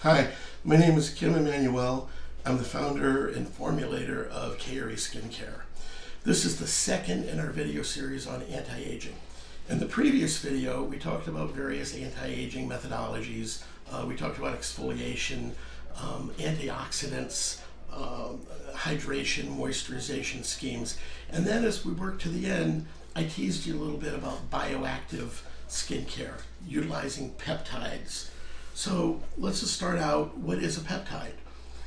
Hi, my name is Kim Emanuel. I'm the founder and formulator of Kairi Skincare. This is the second in our video series on anti-aging. In the previous video, we talked about various anti-aging methodologies. We talked about exfoliation, antioxidants, hydration, moisturization schemes. And then as we worked to the end, I teased you a little bit about bioactive skincare, utilizing peptides. So let's just start out. What is a peptide?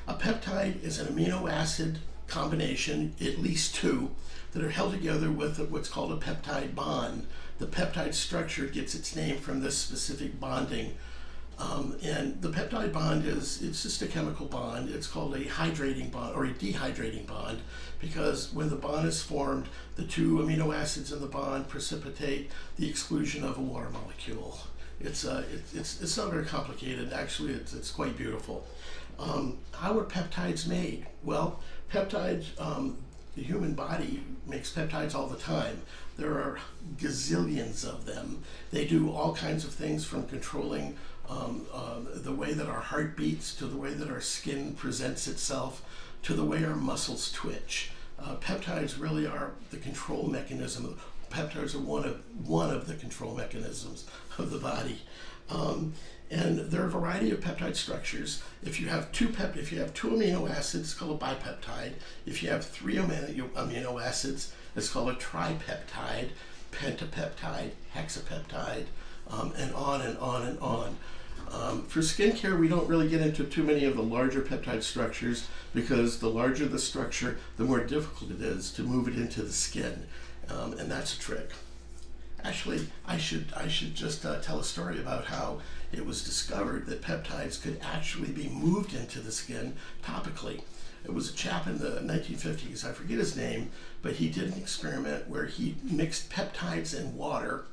A peptide is an amino acid combination, at least two, that are held together with what's called a peptide bond. The peptide structure gets its name from this specific bonding. And the peptide bond it's just a chemical bond. It's called a hydrating bond or a dehydrating bond because when the bond is formed, the two amino acids in the bond precipitate the exclusion of a water molecule. It's not very complicated. Actually, it's quite beautiful. How are peptides made? Well, peptides, the human body makes peptides all the time. There are gazillions of them. They do all kinds of things from controlling the way that our heart beats, to the way that our skin presents itself, to the way our muscles twitch. Peptides really are the control mechanism. Peptides are one of the control mechanisms of the body. And there are a variety of peptide structures. If you have two amino acids, it's called a bipeptide. If you have three amino acids, it's called a tripeptide, pentapeptide, hexapeptide, and on and on and on. For skincare, we don't really get into too many of the larger peptide structures because the larger the structure, the more difficult it is to move it into the skin, and that's a trick. Actually, I should just tell a story about how it was discovered that peptides could actually be moved into the skin topically. It was a chap in the 1950s, I forget his name, but he did an experiment where he mixed peptides in water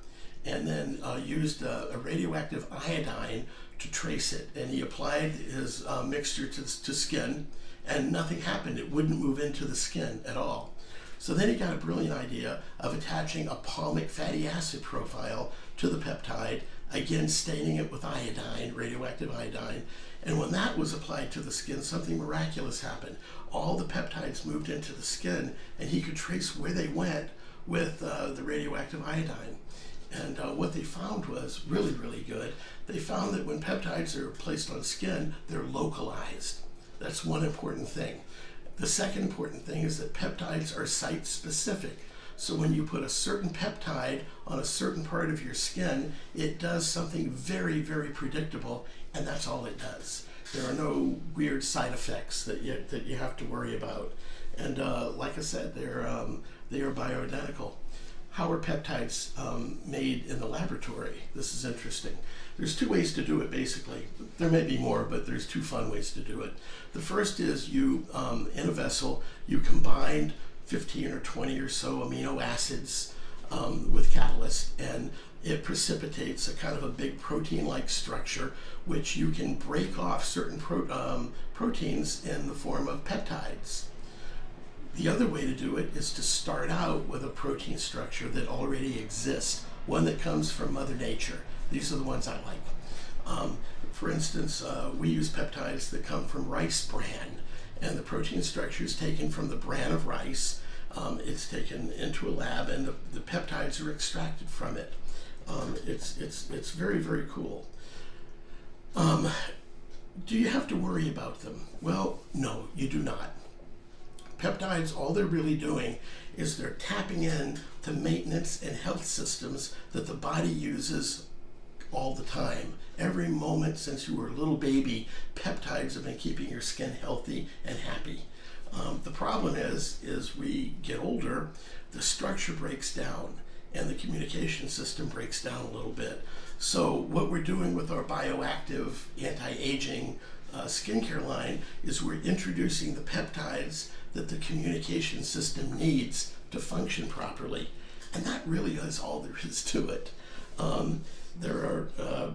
and then used a radioactive iodine to trace it. And he applied his mixture to skin, and nothing happened. It wouldn't move into the skin at all. So then he got a brilliant idea of attaching a palmic fatty acid profile to the peptide, again staining it with iodine, radioactive iodine. And when that was applied to the skin, something miraculous happened. All the peptides moved into the skin, and he could trace where they went with the radioactive iodine. And what they found was really, really good. They found that when peptides are placed on skin, they're localized. That's one important thing. The second important thing is that peptides are site-specific. So when you put a certain peptide on a certain part of your skin, it does something very, very predictable, and that's all it does. There are no weird side effects that you have to worry about. And like I said, they are bioidentical. How are peptides made in the laboratory? This is interesting. There's two ways to do it, basically. There may be more, but there's two fun ways to do it. The first is you, in a vessel, you combine 15 or 20 or so amino acids with catalyst, and it precipitates a kind of a big protein-like structure, which you can break off certain proteins in the form of peptides. The other way to do it is to start out with a protein structure that already exists, one that comes from Mother Nature. These are the ones I like. For instance, we use peptides that come from rice bran, and the protein structure is taken from the bran of rice. It's taken into a lab, and the peptides are extracted from it. It's very, very cool. Do you have to worry about them? Well, no, you do not. Peptides, all they're really doing is they're tapping in to maintenance and health systems that the body uses all the time. Every moment since you were a little baby, peptides have been keeping your skin healthy and happy. The problem is we get older, the structure breaks down, and the communication system breaks down a little bit. So what we're doing with our bioactive anti-aging skincare line is we're introducing the peptides that the communication system needs to function properly. And that really is all there is to it. There are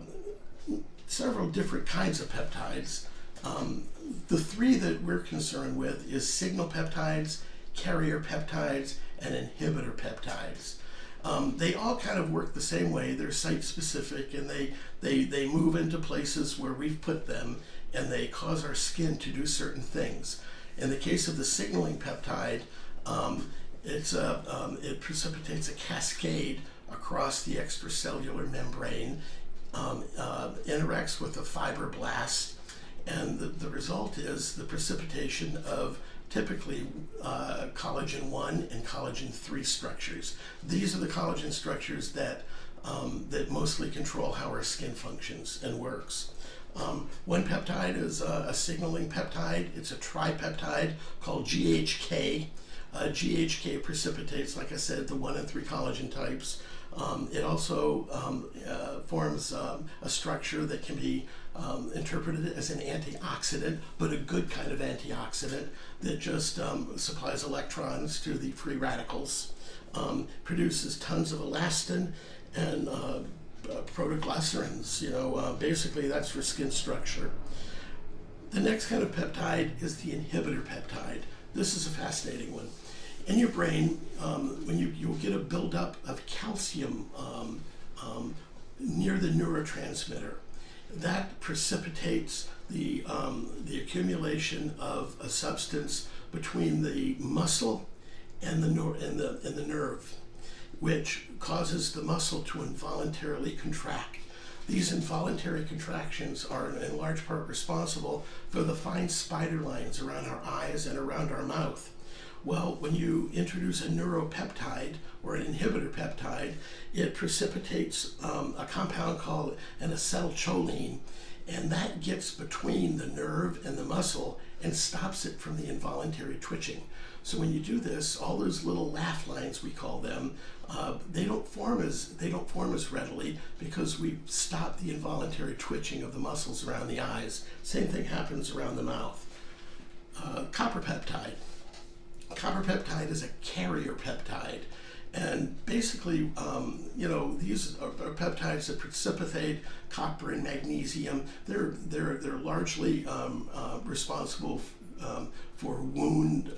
several different kinds of peptides. The three that we're concerned with is signal peptides, carrier peptides, and inhibitor peptides. They all kind of work the same way. They're site specific, and they move into places where we've put them, and they cause our skin to do certain things. In the case of the signaling peptide, it precipitates a cascade across the extracellular membrane, interacts with a fibroblast, and the result is the precipitation of typically collagen 1 and collagen 3 structures. These are the collagen structures that mostly control how our skin functions and works. One peptide is a signaling peptide. It's a tripeptide called GHK. GHK precipitates, like I said, the 1 and 3 collagen types. It also forms a structure that can be interpreted as an antioxidant, but a good kind of antioxidant that just supplies electrons to the free radicals, produces tons of elastin and protoglycerins. Basically that's for skin structure. The next kind of peptide is the inhibitor peptide. This is a fascinating one. In your brain, when you'll get a buildup of calcium near the neurotransmitter, that precipitates the accumulation of a substance between the muscle and the nerve, which causes the muscle to involuntarily contract. These involuntary contractions are in large part responsible for the fine spider lines around our eyes and around our mouth. Well, when you introduce a neuropeptide or an inhibitor peptide, it precipitates a compound called an acetylcholine, and that gets between the nerve and the muscle and stops it from the involuntary twitching. So when you do this, all those little laugh lines, we call them, they don't form as readily because we stop the involuntary twitching of the muscles around the eyes. Same thing happens around the mouth. Copper peptide. Copper peptide is a carrier peptide, and basically, these are peptides that precipitate copper and magnesium. They're largely responsible for wound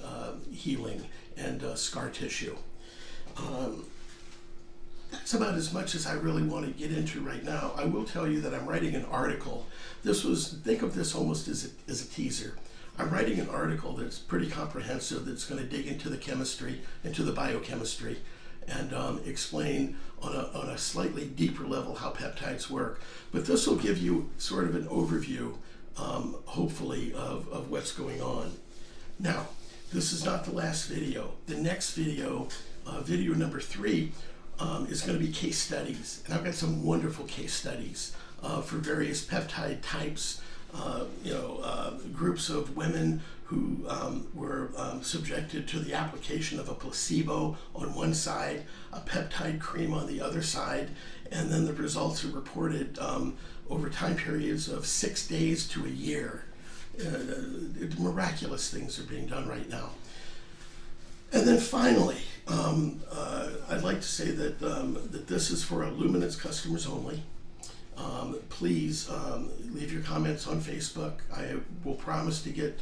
healing and scar tissue. That's about as much as I really want to get into right now. I will tell you that I'm writing an article. Think of this almost as a teaser. I'm writing an article that's pretty comprehensive, that's going to dig into the chemistry, into the biochemistry, and explain on a slightly deeper level how peptides work. But this will give you sort of an overview, hopefully, of what's going on. Now, this is not the last video. The next video, video number 3, is going to be case studies. And I've got some wonderful case studies for various peptide types. Groups of women who were subjected to the application of a placebo on one side, a peptide cream on the other side, and then the results are reported over time periods of 6 days to a year. Miraculous things are being done right now. And then finally, I'd like to say that this is for Luminance customers only. Please leave your comments on Facebook. I will promise to get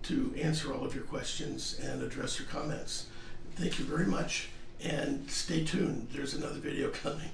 to answer all of your questions and address your comments. Thank you very much, and stay tuned. There's another video coming.